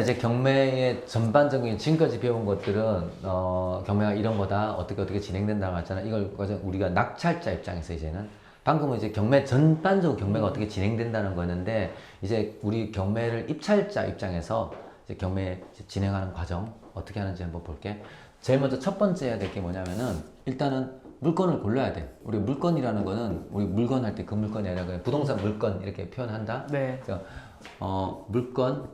이제 경매의 전반적인 지금까지 배운 것들은 경매가 이런 거다 어떻게 진행된다고 하잖아. 이걸 우리가 낙찰자 입장에서 이제는 방금은 이제 경매 전반적으로 경매가 어떻게 진행된다는 거였는데 이제 우리 경매를 입찰자 입장에서 이제 경매 진행하는 과정 어떻게 하는지 한번 볼게. 제일 먼저 첫 번째 해야 될 게 뭐냐면은 일단은 물건을 골라야 돼. 우리 물건이라는 거는 우리 물건 할 때 그 물건이 아니라 그냥 부동산 물건 이렇게 표현한다. 네. 그래서 물건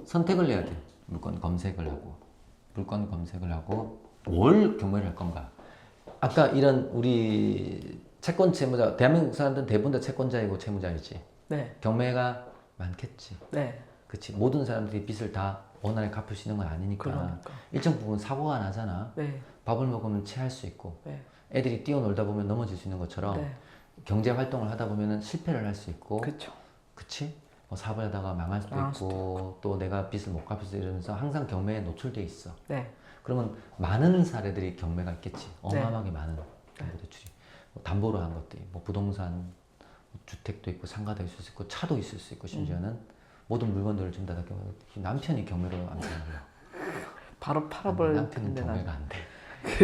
선택을 해야 돼. 물건 검색을 하고 뭘 경매를 할 건가. 아까 이런 우리 채권 채무자, 대한민국 사람들은 대부분 다 채권자이고 채무자이지. 네. 경매가 많겠지. 네. 그치. 모든 사람들이 빚을 다 원활히 갚을 수 있는 건 아니니까. 그러니까. 일정 부분 사고가 나잖아. 네. 밥을 먹으면 체할 수 있고 네. 애들이 뛰어놀다 보면 넘어질 수 있는 것처럼 네. 경제 활동을 하다 보면 실패를 할 수 있고. 그렇죠. 그치? 뭐 사업을 하다가 망할 수도 있고 또 내가 빚을 못 갚을 수 있고 이러면서 항상 경매에 노출돼 있어. 네. 그러면 많은 사례들이 경매가 있겠지. 어마어마하게 많은 경매 대출이. 뭐 담보로 한 것들이 뭐 부동산, 뭐 주택도 있고 상가도 있을 수 있고 차도 있을 수 있고 심지어는 모든 물건들을 전부 다 남편이 경매로 안 되는 거야. 바로 팔아버릴 남편은 텐데 경매가 안 돼.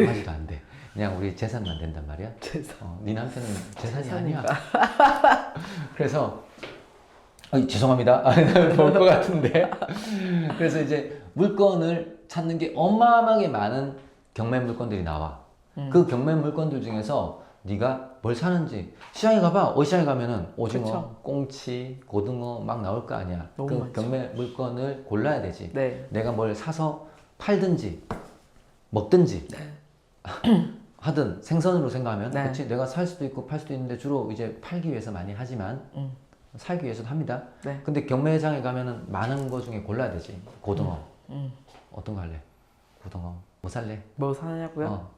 강아지도 안 돼. 그냥 우리 재산만 된단 말이야. 재산. 네 남편은 재산이 재산이니까. 아니야. 그래서 죄송합니다. 볼 것 같은데. 그래서 이제 물건을 찾는 게 어마어마하게 많은 경매 물건들이 나와. 그 경매 물건들 중에서 네가 뭘 사는지 시장에 가봐. 시장에 가면은 오징어, 그쵸. 꽁치, 고등어 막 나올 거 아니야. 너무 그 많죠. 경매 물건을 골라야 되지. 네. 내가 뭘 사서 팔든지 먹든지 하든 생선으로 생각하면 네. 그렇지. 내가 살 수도 있고 팔 수도 있는데 주로 이제 팔기 위해서 많이 하지만 살기 위해서도 합니다. 네. 근데 경매장에 가면은 많은 거 중에 골라야 되지. 고등어. 어떤 거 할래? 고등어. 뭐 살래? 뭐 사냐고요?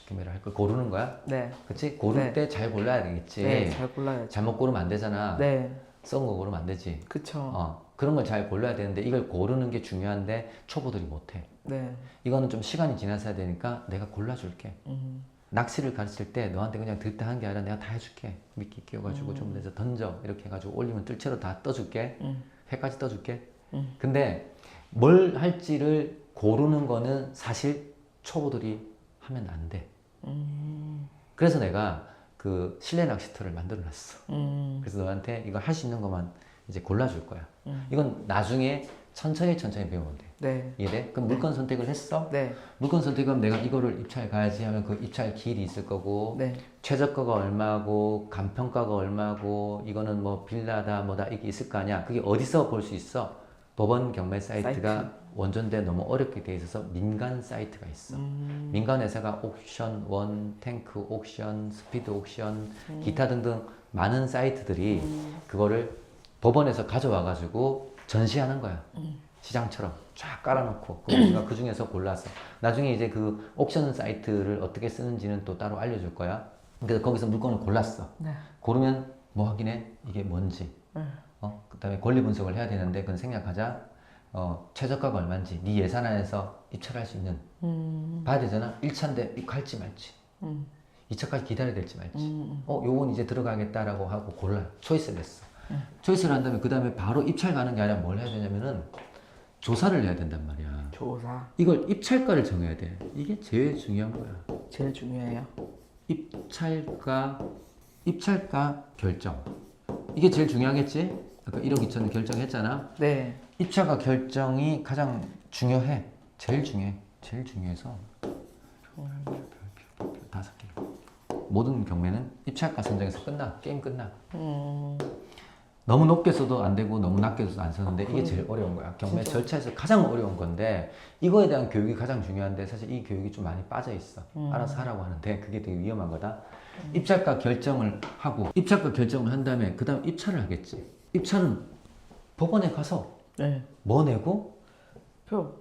경매를 할 걸 고르는 거야? 네. 그치? 고를 네. 때 잘 골라야 되겠지. 네. 잘 골라야죠. 잘못 고르면 안 되잖아. 네. 썩은 거 고르면 안 되지. 그쵸. 그런 걸 잘 골라야 되는데 이걸 고르는 게 중요한데 초보들이 못해. 네. 이거는 좀 시간이 지나서야 되니까 내가 골라줄게. 낚시를 가르칠 때 너한테 그냥 들다 하는 게 아니라 내가 다 해줄게. 미끼 끼워가지고 좀 내서 던져 이렇게 해가지고 올리면 뜰채로 다 떠줄게. 회까지 떠줄게. 근데 뭘 할지를 고르는 거는 사실 초보들이 하면 안 돼. 그래서 내가 그 실내 낚시터를 만들어 놨어. 그래서 너한테 이거 할 수 있는 것만 이제 골라줄 거야. 이건 나중에 천천히 배우면 돼. 네. 이해돼? 그럼 물건 선택을 했어? 네. 물건 선택하면 내가 이거를 입찰 가야지 하면 그 입찰 기일이 있을 거고 네. 최저가가 얼마고 간평가가 얼마고 이거는 뭐 빌라다 뭐다 이게 있을 거 아니야. 그게 어디서 볼 수 있어? 법원 경매 사이트가 원전대 너무 어렵게 돼 있어서 민간 사이트가 있어. 민간 회사가 옥션, 원, 탱크 옥션, 스피드 옥션, 기타 등등 많은 사이트들이 그거를 법원에서 가져와 가지고 전시하는 거야. 시장처럼 쫙 깔아놓고 우리가 그 중에서 골라서 나중에 이제 그 옥션 사이트를 어떻게 쓰는지는 또 따로 알려줄 거야. 그래서 거기서 물건을 골랐어. 네. 고르면 뭐 확인해? 이게 뭔지. 그 다음에 권리 분석을 해야 되는데 그건 생략하자. 최저가가 얼마인지 네 예산 안에서 입찰할 수 있는 봐야 되잖아. 1차인데 이거 할지 말지 2차까지 기다려야 될지 말지 요건 이제 들어가겠다라고 하고 골라 초이스를 했어. 초이스를 한 다음에 그 다음에 바로 입찰 가는 게 아니라 뭘 해야 되냐면은 조사를 해야 된단 말이야. 조사. 이걸 입찰가를 정해야 돼. 이게 제일 중요한 거야. 제일 중요해요. 입찰가 결정. 이게 제일 중요하겠지? 아까 1억 2천 결정했잖아. 네. 입찰가 결정이 가장 중요해. 제일 중요해서 5개. 모든 경매는 입찰가 선정에서 끝나. 게임 끝나. 너무 높게 써도 안 되고 너무 낮게 써도 안 쓰는데 이게 제일 어려운 거야. 경매 진짜. 절차에서 가장 어려운 건데 이거에 대한 교육이 가장 중요한데 사실 이 교육이 좀 많이 빠져 있어. 알아서 하라고 하는데 그게 되게 위험한 거다. 입찰가 결정을 하고 입찰가 결정을 한 다음에 그 다음 입찰을 하겠지. 입찰은 법원에 가서 네. 뭐 내고 표.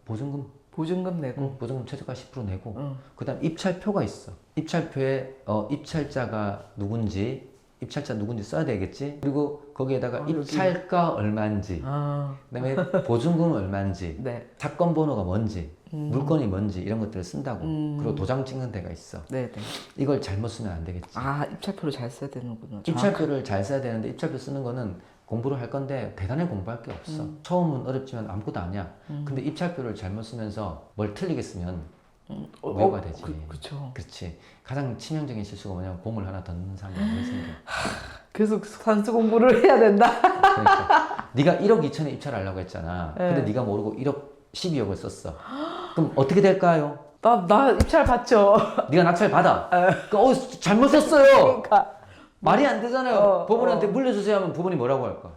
보증금 보증금 내고. 보증금 최저가 10% 내고 응. 그 다음 입찰표가 있어. 입찰표에 입찰자가 누군지 입찰자 누군지 써야 되겠지. 그리고 거기에다가 입찰가 얼마인지 그다음에 보증금 얼마인지 네. 사건 번호가 뭔지 물건이 뭔지 이런 것들을 쓴다고. 그리고 도장 찍는 데가 있어. 네, 네. 이걸 잘못 쓰면 안 되겠지. 입찰표를 잘 써야 되는구나. 입찰표를 잘 써야 되는데 입찰표 쓰는 거는 공부를 할 건데 대단히 공부할 게 없어. 처음은 어렵지만 아무것도 아니야. 근데 입찰표를 잘못 쓰면서 뭘 틀리게 쓰면 무효가 되지. 그쵸. 그렇지. 가장 치명적인 실수가 뭐냐면 공을 하나 더 넣는 사람이 많이 생겨. 계속 산수 공부를 해야 된다. 그러니까 네가 1억 2천에 입찰하려고 했잖아. 네. 근데 네가 모르고 1억 12억을 썼어. 그럼 어떻게 될까요? 나 입찰 받죠. 네가 낙찰 받아. 잘못 썼어요. 그러니까 말이 안 되잖아요. 어, 법원한테 물려주세요 하면 법원이 뭐라고 할까?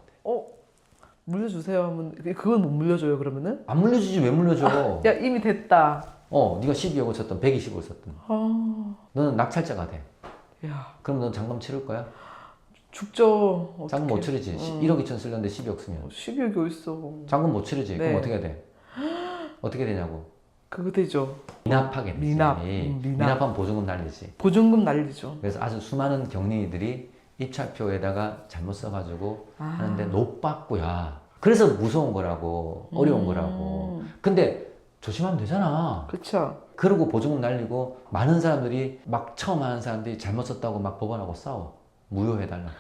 물려주세요 하면 그건 못 물려줘요 그러면은? 안 물려주지 왜 물려줘? 야 이미 됐다. 네가 12억을 썼던 120억을 썼던. 너는 낙찰자가 돼. 야 그럼 넌 잔금 치를 거야? 죽죠. 잔금 못 치르지. 1억 2천 쓰려는데 12억 쓰면. 12억이 어딨어. 잔금 못 치르지. 네. 그럼 어떻게 해야 돼? 어떻게 되냐고. 그거 되죠. 미납하게 되지. 미납. 미납하면 보증금 날리지. 보증금 날리죠. 그래서 아주 수많은 경리인들이 입찰표에다가 잘못 써가지고 하는데 높았고야. 그래서 무서운 거라고 어려운 거라고. 근데 조심하면 되잖아. 그쵸. 그러고 보증금 날리고 많은 사람들이 막 처음 하는 사람들이 잘못 썼다고 막 법원하고 싸워. 무효해달라고.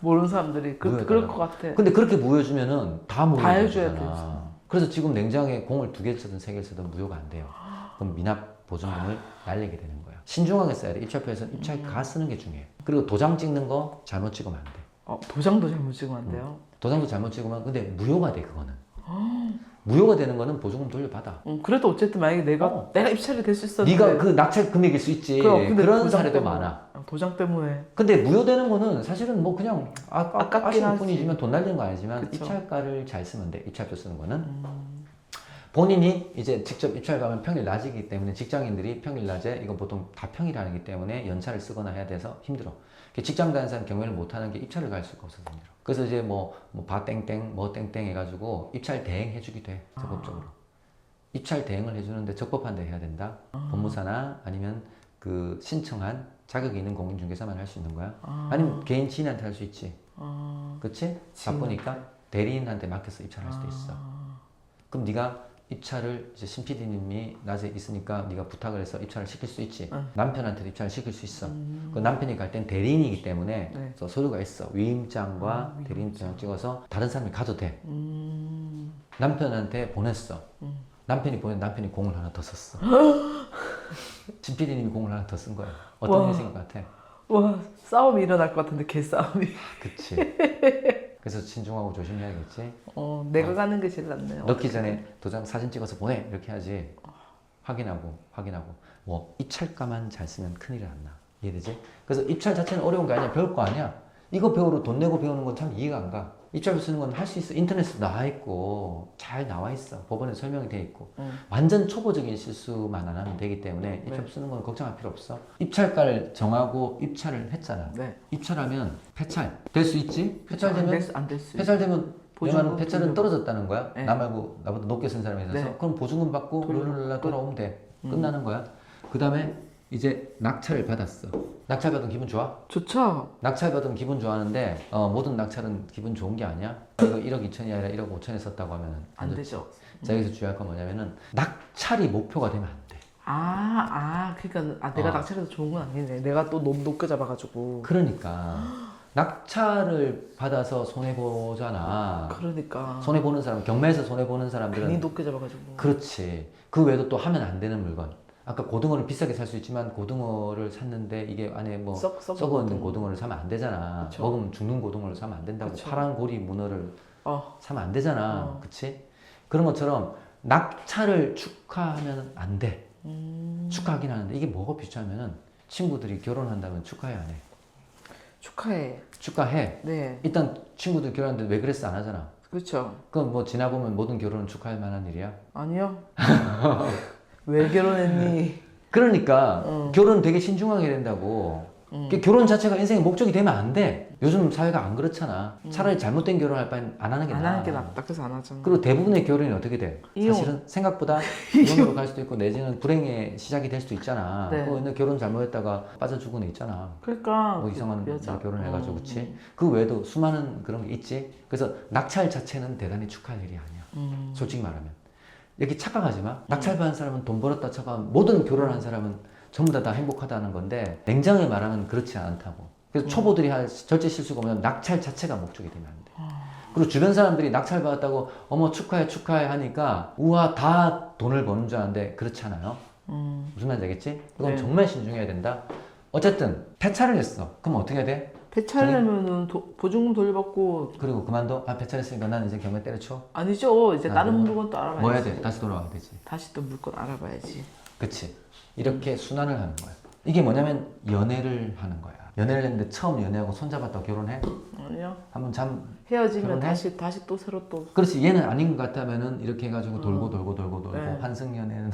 모르는 사람들이 그럴 것 같아. 근데 그렇게 무효해주면은 다 해줘야 무효해주잖아. 그래서 지금 냉장에 공을 2개 쓰든 3개 쓰든 무효가 안 돼요. 그럼 미납 보증금을 날리게 되는 거야. 신중하게 써야 돼. 입찰표에서는 입찰가 쓰는 게 중요해. 그리고 도장 찍는 거 잘못 찍으면 안 돼. 도장도 잘못 찍으면 안 돼요? 도장도 잘못 찍으면 근데 무효가 돼 그거는. 무효가 되는 거는 보증금 돌려받아. 그래도 어쨌든 만약에 내가 입찰이 될 수 있었는데 네가 그 낙찰 금액일 수 있지. 근데 그런 도장 사례도 때문에. 많아. 도장 때문에. 근데 무효되는 거는 사실은 뭐 그냥 아깝긴 아쉬울 하지. 뿐이지만 돈 날리는 거 아니지만 그쵸. 입찰가를 잘 쓰면 돼. 입찰표 쓰는 거는. 본인이 이제 직접 입찰 가면 평일 낮이기 때문에 직장인들이 평일 낮에 이거 보통 다 평일하기 때문에 연차를 쓰거나 해야 돼서 힘들어. 직장 다니는 사람 경매를 못 하는 게 입찰을 갈 수가 없어서 힘들어. 그래서 이제 바 땡땡 뭐 땡땡 해가지고 입찰 대행 해주기도 해. 적법적으로. 입찰 대행을 해주는데 적법한 데 해야 된다. 법무사나 아니면 그 신청한 자격이 있는 공인중개사만 할 수 있는 거야. 아니면 개인 지인한테 할 수 있지. 그치? 바쁘니까 대리인한테 맡겨서 입찰할 수도 있어. 그럼 네가 입찰을 이제 신 PD님이 낮에 있으니까 네가 부탁을 해서 입찰을 시킬 수 있지. 남편한테도 입찰을 시킬 수 있어. 그 남편이 갈 땐 대리인이기 때문에 네. 그래서 서류가 있어. 위임장과 대리인장 찍어서 다른 사람이 가도 돼. 남편한테 보냈어. 남편이 남편이 공을 하나 더 썼어. 신 PD님이 공을 하나 더 쓴 거야. 어떤 일이 생길 것 같아? 와 싸움이 일어날 것 같은데 개싸움이. 그치. 그래서 신중하고 조심해야겠지. 내가 가는 게 제일 낫네요. 넣기 전에 도장 사진 찍어서 보내 이렇게 하지. 확인하고 뭐 입찰가만 잘 쓰면 큰일이 안 나. 이해되지? 그래서 입찰 자체는 어려운 게 아니야. 배울 거 아니야. 이거 배우러 돈 내고 배우는 건 참 이해가 안 가. 입찰표 쓰는 건 할 수 있어. 인터넷에 나와 있고 잘 나와 있어. 법원에 설명이 돼 있고. 완전 초보적인 실수만 안 하면 되기 때문에 입찰표 쓰는 건 걱정할 필요 없어. 입찰가를 정하고 입찰을 했잖아. 네. 입찰하면 폐찰 될 수 있지? 폐찰되면 안될 수. 폐찰되면 내 말은 폐찰은 돌려받고. 떨어졌다는 떨어졌다는 거야? 네. 나 말고 나보다 높게 쓴 사람에 있어서 네. 그럼 보증금 받고 룰루랄라 돌아오면 돼. 끝나는 거야. 그 다음에 이제 낙찰을 받았어. 낙찰 받으면 기분 좋아? 좋죠. 낙찰 받으면 기분 좋아하는데 모든 낙찰은 기분 좋은 게 아니야. 이거 1억 2천이 아니라 1억 5천에 썼다고 하면 안 좋지. 되죠. 자 여기서 주의할 건 뭐냐면은 낙찰이 목표가 되면 안 돼. 그러니까 내가 낙찰해서 좋은 건 아니네. 내가 또 너무 높게 잡아가지고. 그러니까 낙찰을 받아서 손해 보잖아. 그러니까. 손해 보는 사람, 경매에서 손해 보는 사람들은 괜히 높게 잡아가지고. 그렇지. 그 외에도 또 하면 안 되는 물건. 아까 고등어를 비싸게 살 수 있지만 고등어를 샀는데 이게 안에 뭐 썩어 있는 고등어를 사면 안 되잖아. 그쵸. 먹으면 죽는 고등어를 사면 안 된다고. 그쵸. 파란 고리 문어를 사면 안 되잖아. 어. 그치? 그런 것처럼 낙찰을 축하하면 안 돼. 축하하긴 하는데 이게 뭐가 비추하면은 친구들이 결혼한다면 축하해 안 해? 축하해. 축하해. 네. 일단 친구들 결혼하는데 왜 그랬어 안 하잖아. 그렇죠. 그건 뭐 지나보면 모든 결혼은 축하할 만한 일이야. 아니요. 왜 결혼했니? 그러니까 결혼 되게 신중하게 해야 된다고. 결혼 자체가 인생의 목적이 되면 안 돼. 요즘 사회가 안 그렇잖아. 차라리 잘못된 결혼할 바엔 안 하는 게 안 나아. 하는 게 낫다. 그래서 안 하잖아. 그리고 대부분의 결혼이 어떻게 돼? 이혼. 사실은 생각보다 이혼으로 갈 수도 있고 내지는 불행의 시작이 될 수도 있잖아. 네. 그 결혼 잘못했다가 빠져 죽은 애 있잖아. 그러니까 뭐 이상한 여자. 결혼해가지고 그치? 그 외에도 수많은 그런 게 있지. 그래서 낙찰 자체는 대단히 축하할 일이 아니야. 솔직히 말하면. 이렇게 착각하지 마. 낙찰 받은 사람은 돈 벌었다 쳐봐. 모든 결혼한 사람은 전부 다 행복하다는 건데 냉정히 말하면 그렇지 않다고. 그래서 초보들이 할 절제 실수가 뭐냐면 낙찰 자체가 목적이 되면 안 돼. 그리고 주변 사람들이 낙찰 받았다고 어머 축하해 축하해 하니까 우와 다 돈을 버는 줄 아는데 그렇지 않아요. 무슨 말인지 알겠지? 이건 네. 정말 신중해야 된다. 어쨌든 폐차를 했어. 그럼 어떻게 해야 돼? 폐차하려면은 보증금 돌려받고 그리고 그만둬? 아 폐차했으니까 난 이제 경매 때려쳐? 아니죠. 이제 다른 그러면 물건 또 알아봐야지. 뭐 해야 돼? 다시 돌아와야 되지. 다시 또 물건 알아봐야지. 그치? 이렇게 순환을 하는 거야. 이게 뭐냐면 연애를 하는 거야. 연애를 했는데 처음 연애하고 손잡았다고 결혼해? 아니요. 한번 헤어지면 결혼해? 다시 또 새로 또. 그렇지 얘는 아닌 것 같다면은 이렇게 해가지고 돌고 네. 환승연애는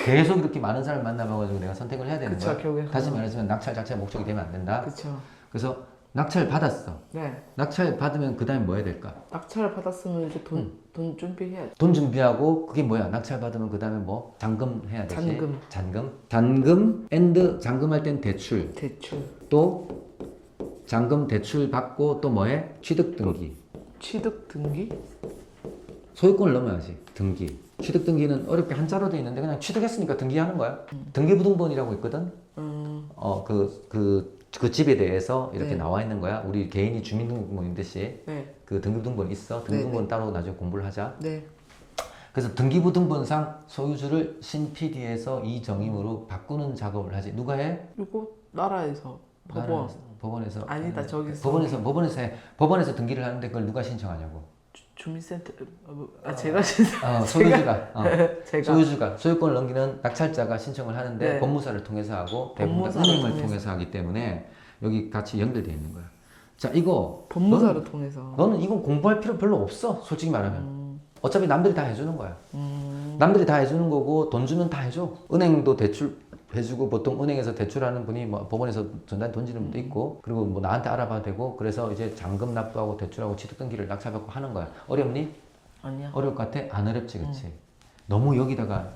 계속 이렇게 많은 사람을 만나봐가지고 내가 선택을 해야 되는 그쵸, 거야. 결국에 다시 말해주면 낙찰 자체가 목적이 되면 안 된다. 그쵸. 그래서 낙찰 받았어. 네. 낙찰 받으면 그 다음에 뭐 해야 될까? 낙찰을 받았으면 이제 돈 준비해야지. 돈 준비하고 그게 뭐야? 낙찰 받으면 그 다음에 뭐? 잔금 해야 되지. 잔금. 잔금 앤드 잔금할 땐 대출. 대출. 또 잔금 대출 받고 또 뭐해? 취득 등기. 취득 등기? 소유권을 넘어야지. 등기. 취득 등기는 어렵게 한자로 돼 있는데 그냥 취득했으니까 등기하는 거야. 등기부등본이라고 있거든. 그 집에 대해서 이렇게 네. 나와 있는 거야. 우리 개인이 주민등록번호인 듯이 네. 그 등기부등본 있어. 등기부등본 네. 따로 나중에 공부를 하자. 네. 그래서 등기부등본상 소유주를 신PD에서 이정임으로 바꾸는 작업을 하지. 누가 해? 이거 나라에서 법원. 법원에서. 아니다, 저기서. 법원에서 해. 법원에서 등기를 하는데 그걸 누가 신청하냐고. 주민센터. 제가 신청. 소유주가. 제가. 소유권을 넘기는 낙찰자가 신청을 하는데 네. 법무사를 통해서 하고 대부분 다 법무사를 은행을 통해서. 통해서 하기 때문에 여기 같이 연결되어 있는 거야. 자, 이거 법무사를 통해서. 너는 이건 공부할 필요 별로 없어. 솔직히 말하면. 어차피 남들이 다 해주는 거야. 남들이 다 해주는 거고 돈 주면 다 해줘. 은행도 대출 해주고 보통 은행에서 대출하는 분이 뭐 법원에서 전단 돈 주는 분도 있고 그리고 뭐 나한테 알아봐도 되고 그래서 이제 잔금 납부하고 대출하고 취득등기를 낙찰받고 하는 거야. 어렵니? 아니야. 어려울 것 같아? 안 어렵지, 그치? 너무 여기다가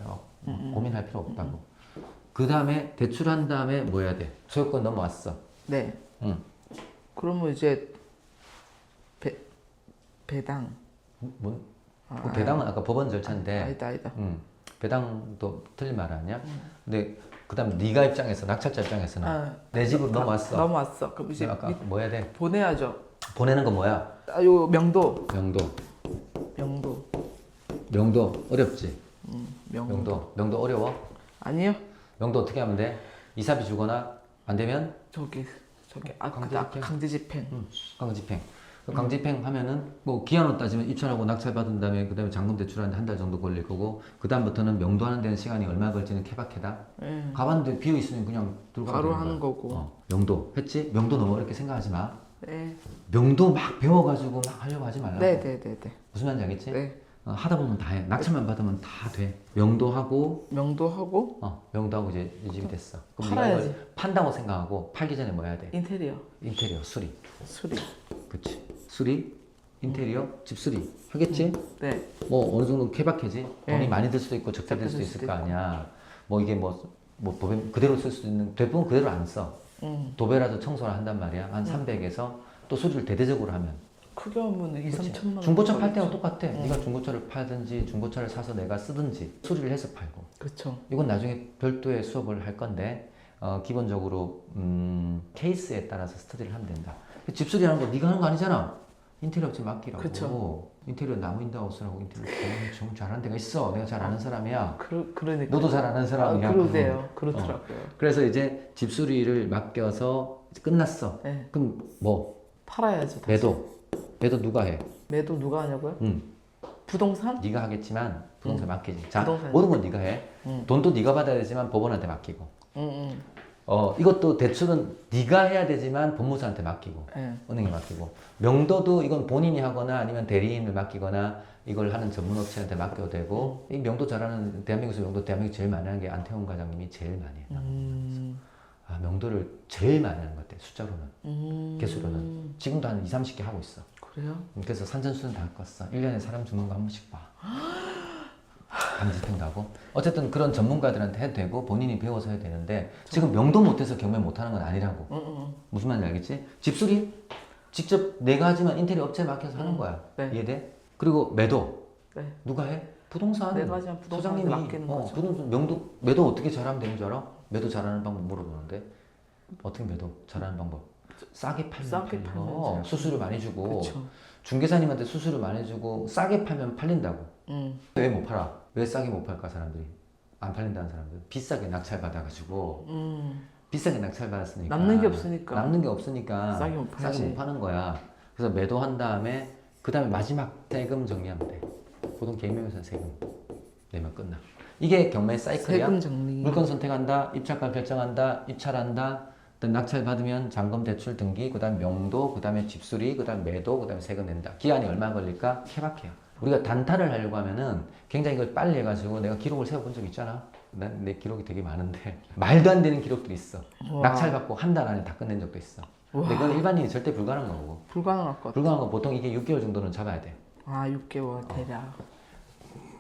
고민할 필요 없다고. 그 다음에 대출한 다음에 뭐 해야 돼? 소유권 넘어왔어. 네. 응. 그러면 이제 배당. 뭐, 그 배당은 아까 법원 절차인데. 아니다. 배당도 틀린 말 아니야? 근데 그 다음에 네가 입장에서 낙찰자 입장에서는 내 집으로 넘어왔어. 넘어왔어. 그럼 이제 아까 뭐 해야 돼? 보내야죠. 보내는 건 뭐야? 요 명도. 명도 어렵지? 명도. 명도 어려워? 아니요. 명도 어떻게 하면 돼? 이사비 주거나 안 되면 저기 강제집행? 강제집행. 강제집행. 강제집행 하면은 뭐 기한으로 따지면 입찰하고 낙찰 받은 다음에 그다음에 잔금 대출하는데 한 달 정도 걸릴 거고 그 다음부터는 명도하는 데는 시간이 얼마 걸리는 케바케다. 가봤는데 비어 있으면 그냥 들어가면 바로 되는 하는 거야. 거고. 명도 했지? 명도 너무 어렵게 생각하지 마. 네. 명도 막 배워가지고 막 하려고 하지 말라고. 네. 무슨 말인지 알겠지? 네. 하다 보면 다 해. 낙찰만 받으면 다 돼. 명도하고 명도하고 명도하고 이제 이 집이 됐어. 그럼 팔아야지. 네가 이걸 판다고 생각하고 팔기 전에 뭐 해야 돼? 인테리어. 인테리어 수리. 수리. 그치. 수리, 인테리어, 집 수리 하겠지? 네. 뭐 어느 정도 케바케지? 돈이 네. 많이 들 수도 있고 적게 들 수도 적게 있을 들 거 수도 아니야. 뭐 이게 뭐 법에 그대로 쓸 수도 있는 대부분 그대로 안 써. 도배라도 청소를 한단 말이야. 한 300에서 또 수리를 대대적으로 하면. 크게 하면 2, 3천만 원. 중고차 팔 때랑 똑같아. 네가 중고차를 팔든지 중고차를 사서 내가 쓰든지 수리를 해서 팔고. 그렇죠. 이건 나중에 별도의 수업을 할 건데 기본적으로 케이스에 따라서 스터디를 하면 된다. 집수리하는 거 네가 하는 거 아니잖아. 인테리어 업체 맡기라고. 그쵸. 인테리어 나무 인다하우스라고 인테리어 정말 잘하는 데가 있어. 내가 잘 아는 사람이야. 그러니까. 너도 잘 아는 사람이야. 그러세요. 그렇더라고요. 그래서 이제 집수리를 맡겨서 끝났어. 네. 그럼 뭐 팔아야죠. 다시. 매도 누가 해? 매도 누가 하냐고요? 응. 부동산? 네가 하겠지만 부동산 맡기지. 자, 부동산. 모든 건 네가 해. 응. 돈도 네가 받아야 되지만 법원한테 맡기고. 응. 이것도 대출은 네가 해야 되지만 법무사한테 맡기고 네. 은행에 맡기고 명도도 이건 본인이 하거나 아니면 대리인을 맡기거나 이걸 하는 전문업체한테 맡겨도 되고 이 명도 잘하는 대한민국에서 명도 대한민국 제일 많이 하는 게 안태훈 과장님이 제일 많이 해요. 명도를 제일 많이 하는 것 같아 숫자로는 개수로는 지금도 한 2, 30개 하고 있어. 그래요? 그래서 산전수전 다 껐어. 1년에 사람 죽는 거 한 번씩 봐. 강제집행도 하고 어쨌든 그런 전문가들한테 해도 되고 본인이 배워서 해야 되는데 지금 명도 못해서 경매 못하는 건 아니라고. 무슨 말인지 알겠지? 집수리 직접 내가 하지만 인테리어 업체에 맡겨서 하는 거야. 네. 이해돼? 그리고 매도 네. 누가 해? 부동산 내가 하지만 부동산에 소장님이 맡기는 거죠. 부동산 매도 어떻게 잘하면 되는 줄 알아? 매도 잘하는 방법 물어보는데 어떻게 매도 잘하는 방법? 싸게 팔면 싸게 팔려. 팔면 수수료 많이 주고 그쵸. 중개사님한테 수수료 많이 주고 싸게 팔면 팔린다고. 왜 못 팔아? 왜 싸게 못 팔까 사람들이? 안 팔린다는 사람들 비싸게 낙찰 받아가지고 비싸게 낙찰 받았으니까 남는 게 없으니까. 남는 게 없으니까 싸게 못 팔지. 싸게 못 파는 거야. 그래서 매도한 다음에 그 다음에 마지막 세금 정리하면 돼. 보통 개인명의사는 세금 내면 끝나. 이게 경매 사이클이야. 세금 정리. 물건 선택한다, 입찰가 결정한다, 입찰한다, 그다음 낙찰 받으면 잔금 대출 등기, 그다음 명도, 그다음에 집수리, 그다음 매도, 그다음에 세금 낸다. 기한이 얼마 걸릴까? 케바케야. 우리가 단타를 하려고 하면은 굉장히 이걸 빨리 해가지고 내가 기록을 세워본 적 있잖아. 난 내 기록이 되게 많은데 말도 안 되는 기록들이 있어. 와. 낙찰 받고 한 달 안에 다 끝낸 적도 있어. 근데 그건 일반인이 절대 불가능한 거고. 불가능할 것 같아. 불가능한 건 보통 이게 6개월 정도는 잡아야 돼. 아 6개월 대략.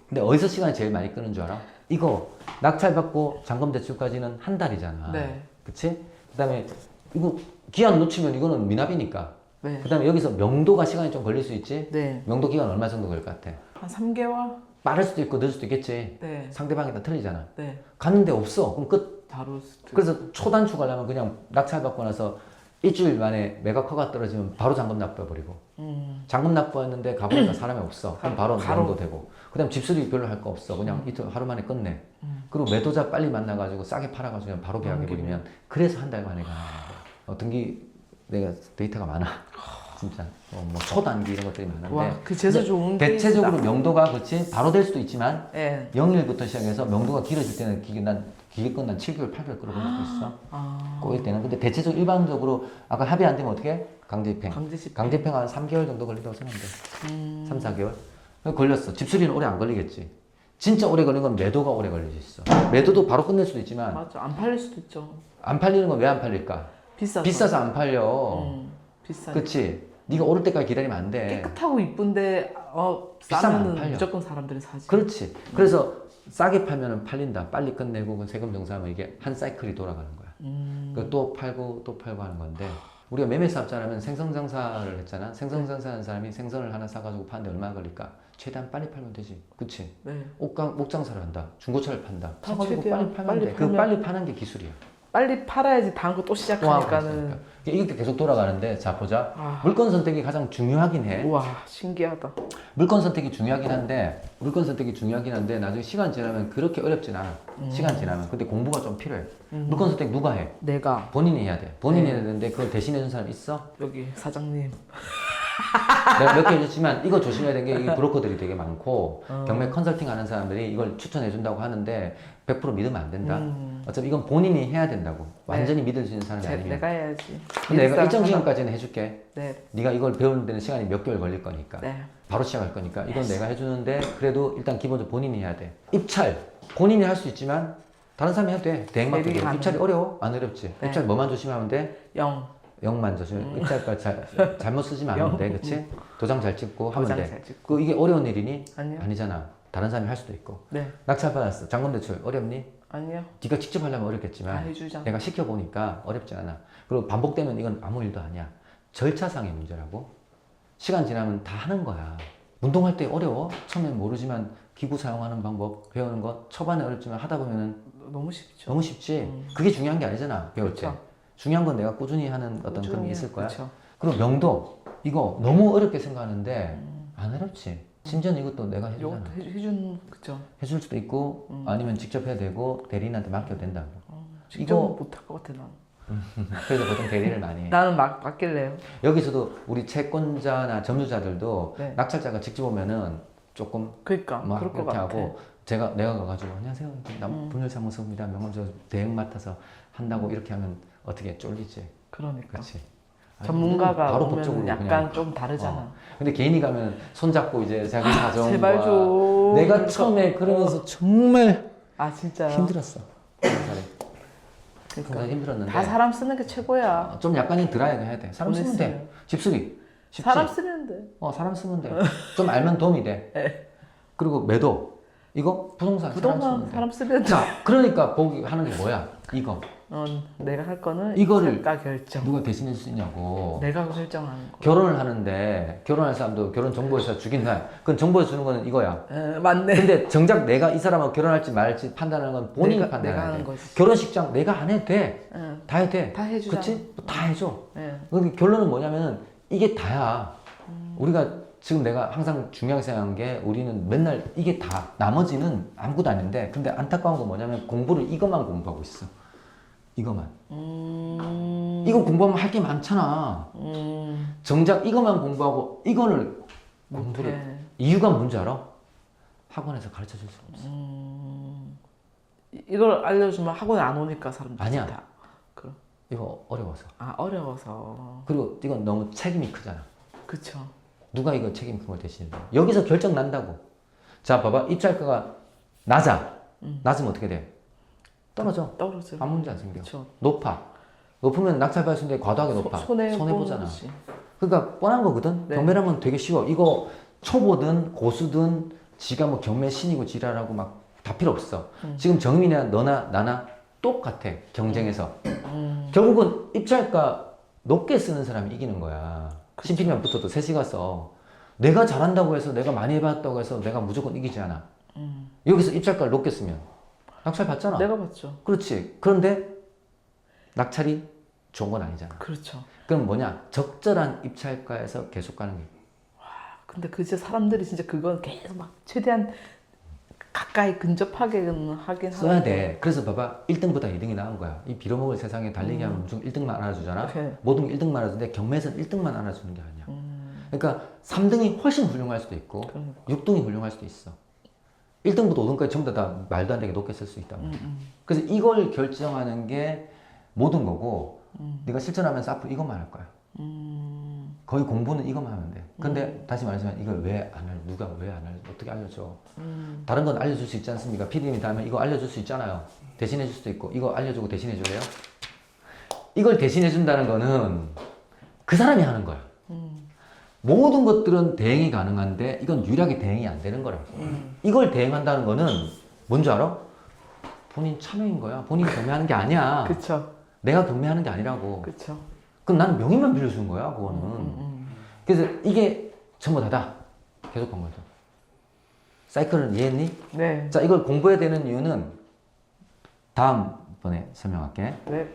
근데 어디서 시간이 제일 많이 끄는 줄 알아? 이거 낙찰 받고 잔금 대출까지는 한 달이잖아. 네. 그치? 그다음에 이거 기한 놓치면 이거는 미납이니까. 네. 그다음에 여기서 명도가 시간이 좀 걸릴 수 있지? 네. 명도 기간 얼마 정도 걸릴 것 같아? 한 3개월? 빠를 수도 있고 늦을 수도 있겠지. 네. 상대방이 다 틀리잖아. 네. 갔는데 없어. 그럼 끝. 바로 그래서 초단축하려면 그냥 낙찰 받고 나서 일주일 만에 매각허가 떨어지면 바로 잔금 납부해버리고. 잔금 납부했는데 가보니까 사람이 없어. 그럼 바로 명도 되고. 그다음 집수리 별로 할 거 없어. 그냥 이틀 하루 만에 끝내. 그리고 매도자 빨리 만나가지고 싸게 팔아가지고 그냥 바로 계약해버리면 그래서 한 달 만에 가는 거야. 등기 내가 데이터가 많아. 진짜 뭐 초단기 이런 것들이 많은데. 와, 그 재수 좋은 대체적으로 케이스다. 명도가 그렇지 바로 될 수도 있지만 네. 0일부터 시작해서 명도가 길어질 때는 기계권 난 7개월, 8개월 끌어볼 수도 있어. 꼬일 때는. 근데 대체적으로 일반적으로 아까 합의 안 되면 어떻게 해? 강제입행. 강제입행 한 3개월 정도 걸린다고 생각하면 돼. 3, 4개월. 걸렸어. 집수리는 오래 안 걸리겠지. 진짜 오래 걸리는 건 매도가 오래 걸릴 수 있어. 매도도 바로 끝낼 수도 있지만 맞아. 안 팔릴 수도 있죠. 안 팔리는 건 왜 안 팔릴까? 비싸서 안 팔려. 비싸. 그치? 네가 오를 때까지 기다리면 안 돼. 깨끗하고 이쁜데 비싸면 안 싸면은 팔려. 무조건 사람들이 사지. 그렇지. 그래서 싸게 팔면 팔린다. 빨리 끝내고 그 세금 정산하면 이게 한 사이클이 돌아가는 거야. 또 팔고 또 팔고 하는 건데 우리가 매매 사업자라면 생선장사를 했잖아. 생선장사하는 사람이 생선을 하나 사가지고 파는데 얼마나 걸릴까? 최대한 빨리 팔면 되지. 그치? 네. 옷장사를 한다. 중고차를 판다. 사가지고 최대한 빨리 팔면 빨리 돼. 그 팔면- 빨리 파는 게 기술이야. 빨리 팔아야지 다음 거 또 시작하니까는. 이렇게 계속 돌아가는데 자 보자. 아. 물건 선택이 가장 중요하긴 해. 우와 신기하다. 물건 선택이 중요하긴 한데 나중에 시간 지나면 그렇게 어렵진 않아. 시간 지나면. 근데 공부가 좀 필요해. 물건 선택 누가 해? 내가 본인이 해야 돼. 본인이 네. 해야 되는데 그걸 대신해 준 사람 있어? 여기 사장님. 내가 몇 개 해줬지만 이거 조심해야 되는 게 이 브로커들이 되게 많고 경매 컨설팅 하는 사람들이 이걸 추천해 준다고 하는데 100% 믿으면 안 된다. 어차피 이건 본인이 해야 된다고. 완전히 믿을 수 있는 사람이 아니면. 내가 해야지. 근데 내가 믿을 일정 사람 시간까지는 해줄게. 네. 네가 이걸 배우는 데는 시간이 몇 개월 걸릴 거니까. 네. 바로 시작할 거니까 이건 내가 해주는데 그래도 일단 기본적으로 본인이 해야 돼. 입찰 본인이 할 수 있지만 다른 사람이 해도 돼. 대행 맡겨도 돼. 입찰이 어려워? 안 어렵지. 네. 입찰 뭐만 조심하면 돼? 0. 0만 조심. 입찰가 잘못 쓰지만 하면 돼. 그치? 도장 잘 찍고 하면 도장 돼. 잘 찍고. 이게 어려운 일이니? 아니요. 아니잖아. 다른 사람이 할 수도 있고. 네. 낙찰 받았어. 잔금대출 어렵니? 아니요. 네가 직접 하려면 다 어렵겠지만 해주자. 내가 시켜보니까 어렵지 않아. 그리고 반복되면 이건 아무 일도 아니야. 절차상의 문제라고. 시간 지나면 다 하는 거야. 운동할 때 어려워? 처음엔 모르지만 기구 사용하는 방법 배우는 거 초반에 어렵지만 하다 보면은 너무 쉽죠. 너무 쉽지. 그게 중요한 게 아니잖아. 배울 때. 그쵸. 중요한 건 내가 꾸준히 하는 어떤 그런 게 있을 거야. 그쵸. 그리고 명도 이거 너무 어렵게 생각하는데 안 어렵지. 심지어는 이것도 내가 해주잖아. 요것도 해준 그쵸. 해줄 수도 있고 아니면 직접 해야 되고 대리인한테 맡겨도 된다고. 직접 이거 못할 것 같아 난. 그래서 보통 대리를 많이 해. 나는 막 맡길래요. 여기서도 우리 채권자나 점유자들도 네. 낙찰자가 직접 오면은 조금 그러니까 막 그럴 것 이렇게 같아. 하고 내가 가가지고 안녕하세요 분열사무소입니다 명함 대행 맡아서 한다고 이렇게 하면 어떻게 쫄리지. 그러니까. 그렇지. 전문가가 바로 오면 법적으로 약간 그냥. 좀 다르잖아. 근데 개인이 가면 손잡고 이제 자기 사정과 제발 좀. 내가 그러니까. 처음에 그러면서 정말 아 진짜. 힘들었어. 그러니까. 그래서 힘들었는데 다 사람 쓰는 게 최고야. 좀 약간은 드라이하게 해야 돼. 사람 쓰면 돼. 보냈어요. 집수리 쉽지? 사람 쓰면 돼. 사람 쓰면 돼. 좀 알면 도움이 돼. 네. 그리고 매도 이거 부동산 사람 부동산 쓰면 돼. 사람 쓰면 돼. 자, 그러니까 보기 하는 게 뭐야? 이거 내가 할 거는 이거를 입찰가 결정. 누가 대신해 줄 수 있냐고. 내가 결정하는 거. 결혼을 하는데 결혼할 사람도 결혼 정보회사 주긴 해. 그건 정보에 주는 거는 이거야. 맞네. 근데 정작 내가 이 사람하고 결혼할지 말지 판단하는 건 본인이 내가 판단해야 하는 돼. 거지. 결혼식장 내가 안 해도 돼. 다 해도 돼. 다 해주자. 그치? 다 해줘. 네. 근데 결론은 뭐냐면은 이게 다야. 우리가 지금 내가 항상 중요하게 생각한 게 우리는 맨날 이게 다 나머지는 아무것도 아닌데 근데 안타까운 건 뭐냐면 공부를 이것만 공부하고 있어. 이것만. 이거 공부하면 할 게 많잖아. 정작 이것만 공부하고 이거를 공부를 못해. 이유가 뭔지 알아? 학원에서 가르쳐 줄 수 없어. 이걸 알려주면 학원에 안 오니까 사람들이 아니야. 다. 그럼. 이거 어려워서. 아 어려워서. 그리고 이건 너무 책임이 크잖아. 그쵸. 누가 이거 책임 큰 걸 대신해? 여기서 결정 난다고. 자, 봐봐. 입찰가가 낮아. 낮으면 어떻게 돼? 떨어져. 떨어져. 아무 문제 안 생겨. 그쵸. 높아. 높으면 낙찰받을 수 있는데 과도하게 높아. 손해보잖아. 거지. 그러니까 뻔한 거거든. 네. 경매라면 되게 쉬워. 이거 초보든 고수든 지가 뭐 경매 신이고 지랄하고 막 다 필요 없어. 지금 정민이나 너나 나나 똑같아. 경쟁에서. 결국은 입찰가 높게 쓰는 사람이 이기는 거야. 신피디만 붙어도 3시간 써. 내가 잘한다고 해서 내가 많이 해봤다고 해서 내가 무조건 이기지 않아. 여기서 입찰가를 높게 쓰면 낙찰 받잖아. 내가 봤죠. 그렇지. 그런데 낙찰이 좋은 건 아니잖아. 그렇죠. 그럼 뭐냐? 적절한 입찰가에서 계속 가는 게. 근데 그 진짜 사람들이 진짜 그건 계속 막 최대한 가까이 근접하게는 하긴 써야 하는데. 돼. 그래서 봐봐. 1등보다 2등이 나은 거야. 이 빌어먹을 세상에 달리기 하면 무조건 1등만 알아주잖아. 오케이. 모든 게 1등만 알아주는데 경매에서는 1등만 알아주는 게 아니야. 그러니까 3등이 훨씬 훌륭할 수도 있고 그러니까. 6등이 훌륭할 수도 있어. 1등부터 5등까지 전부 다 말도 안 되게 높게 쓸 수 있단 말이야. 그래서 이걸 결정하는 게 모든 거고 네가 실전하면서 앞으로 이것만 할 거야. 거의 공부는 이것만 하면 돼. 근데 다시 말하지만 이걸 왜 안 할, 누가 왜 안 할, 어떻게 알려줘? 다른 건 알려줄 수 있지 않습니까? PD님이 다음에 이거 알려줄 수 있잖아요. 대신해 줄 수도 있고 이거 알려주고 대신해 줘래요? 이걸 대신해 준다는 거는 그 사람이 하는 거야. 모든 것들은 대행이 가능한데 이건 유일하게 대행이 안 되는 거라고. 이걸 대행한다는 거는 뭔지 알아? 본인 참여인 거야. 본인이 경매하는 게 아니야. 그쵸. 내가 경매하는 게 아니라고. 그쵸. 그럼 나는 명의만 빌려준 거야, 그거는. 그래서 이게 전부 다다. 계속 본 거죠. 사이클은 이해했니? 네. 자, 이걸 공부해야 되는 이유는 다음번에 설명할게. 네.